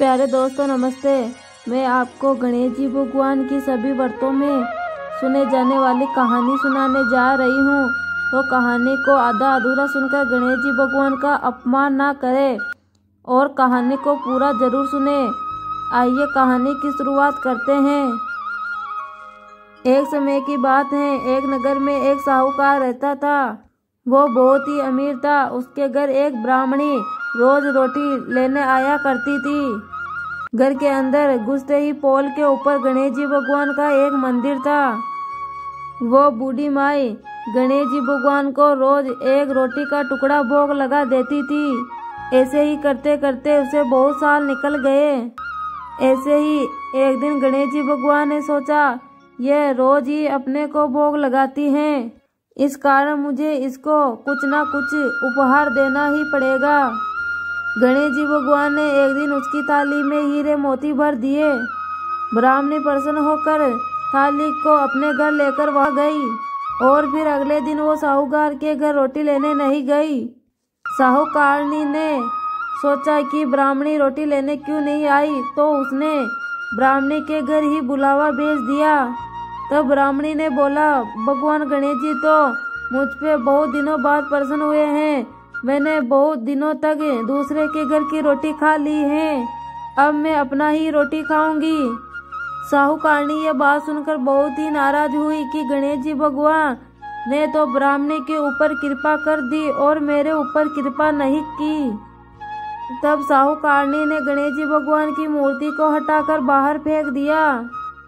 प्यारे दोस्तों नमस्ते। मैं आपको गणेश जी भगवान की सभी व्रतों में सुने जाने वाली कहानी सुनाने जा रही हूँ। तो कहानी को आधा अधूरा सुनकर गणेश जी भगवान का अपमान ना करें और कहानी को पूरा जरूर सुने। आइए कहानी की शुरुआत करते हैं। एक समय की बात है, एक नगर में एक साहूकार रहता था। वो बहुत ही अमीर था। उसके घर एक ब्राह्मणी रोज रोटी लेने आया करती थी। घर के अंदर घुसते ही पोल के ऊपर गणेश जी भगवान का एक मंदिर था। वो बूढ़ी माई गणेश जी भगवान को रोज एक रोटी का टुकड़ा भोग लगा देती थी। ऐसे ही करते करते उसे बहुत साल निकल गए। ऐसे ही एक दिन गणेश जी भगवान ने सोचा, यह रोज ही अपने को भोग लगाती हैं, इस कारण मुझे इसको कुछ ना कुछ उपहार देना ही पड़ेगा। गणेश जी भगवान ने एक दिन उसकी थाली में हीरे मोती भर दिए। ब्राह्मणी प्रसन्न होकर थाली को अपने घर लेकर वहां गई और फिर अगले दिन वो साहूकार के घर रोटी लेने नहीं गई। साहूकारनी ने सोचा कि ब्राह्मणी रोटी लेने क्यों नहीं आई, तो उसने ब्राह्मणी के घर ही बुलावा भेज दिया। तब ब्राह्मणी ने बोला, भगवान गणेश जी तो मुझ पे बहुत दिनों बाद प्रसन्न हुए हैं। मैंने बहुत दिनों तक दूसरे के घर की रोटी खा ली है, अब मैं अपना ही रोटी खाऊंगी। साहूकारनी ये बात सुनकर बहुत ही नाराज हुई कि गणेश जी भगवान ने तो ब्राह्मणी के ऊपर कृपा कर दी और मेरे ऊपर कृपा नहीं की। तब साहूकारनी ने गणेश जी भगवान की मूर्ति को हटाकर बाहर फेंक दिया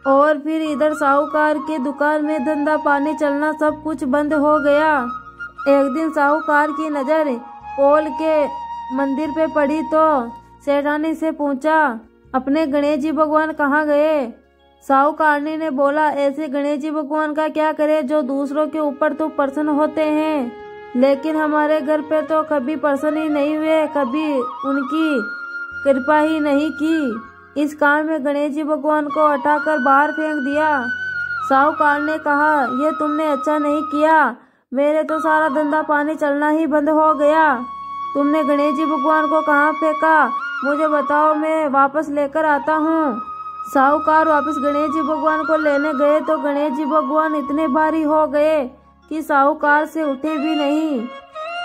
और फिर इधर साहूकार के दुकान में धंधा पानी चलना सब कुछ बंद हो गया। एक दिन साहूकार की नजर पोल के मंदिर पे पड़ी तो सेठानी से पूछा, अपने गणेश जी भगवान कहाँ गए? साहूकारनी ने बोला, ऐसे गणेश जी भगवान का क्या करे जो दूसरों के ऊपर तो प्रसन्न होते हैं, लेकिन हमारे घर पे तो कभी प्रसन्न ही नहीं हुए, कभी उनकी कृपा ही नहीं की। इस कारण में गणेश जी भगवान को हटाकर बाहर फेंक दिया। साहूकार ने कहा, यह तुमने अच्छा नहीं किया, मेरे तो सारा धंधा पानी चलना ही बंद हो गया। तुमने गणेश जी भगवान को कहाँ फेंका, मुझे बताओ, मैं वापस लेकर आता हूँ। साहूकार वापस गणेश जी भगवान को लेने गए तो गणेश जी भगवान इतने भारी हो गए कि साहूकार से उठे भी नहीं।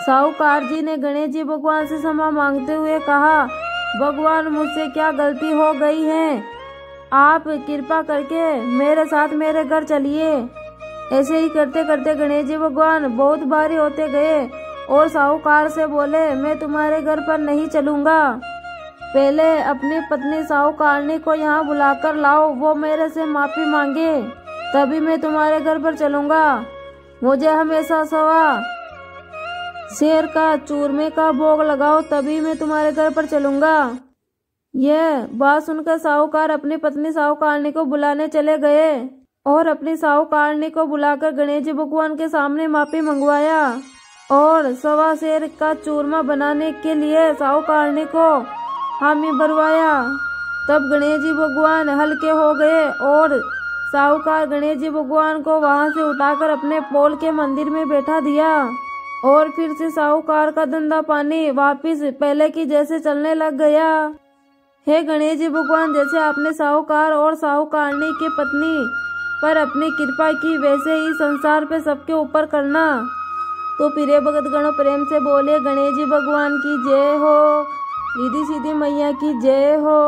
साहूकार जी ने गणेश जी भगवान से क्षमा मांगते हुए कहा, भगवान मुझसे क्या गलती हो गई है, आप कृपा करके मेरे साथ मेरे घर चलिए। ऐसे ही करते करते गणेश जी भगवान बहुत भारी होते गए और साहूकार से बोले, मैं तुम्हारे घर पर नहीं चलूंगा, पहले अपनी पत्नी साहूकारनी को यहाँ बुलाकर लाओ, वो मेरे से माफी मांगे, तभी मैं तुम्हारे घर पर चलूंगा। मुझे हमेशा सवा शेर का चूरमे का भोग लगाओ, तभी मैं तुम्हारे घर पर चलूंगा। यह बात सुनकर साहूकार अपनी पत्नी साहूकारनी को बुलाने चले गए और अपनी साहूकारनी को बुलाकर गणेश जी भगवान के सामने माफी मंगवाया और सवा शेर का चूरमा बनाने के लिए साहूकारनी को हामी भरवाया। तब गणेश जी भगवान हल्के हो गए और साहूकार गणेश जी भगवान को वहां से उठाकर अपने पोल के मंदिर में बैठा दिया और फिर से साहूकार का धंधा पानी वापिस पहले की जैसे चलने लग गया। हे गणेश जी भगवान, जैसे आपने साहूकार और साहूकारनी की पत्नी पर अपनी कृपा की, वैसे ही संसार पे सबके ऊपर करना। तो प्रिय भगत गणों, प्रेम से बोले गणेश जी भगवान की जय हो, रिद्धि सिद्धि मैया की जय हो।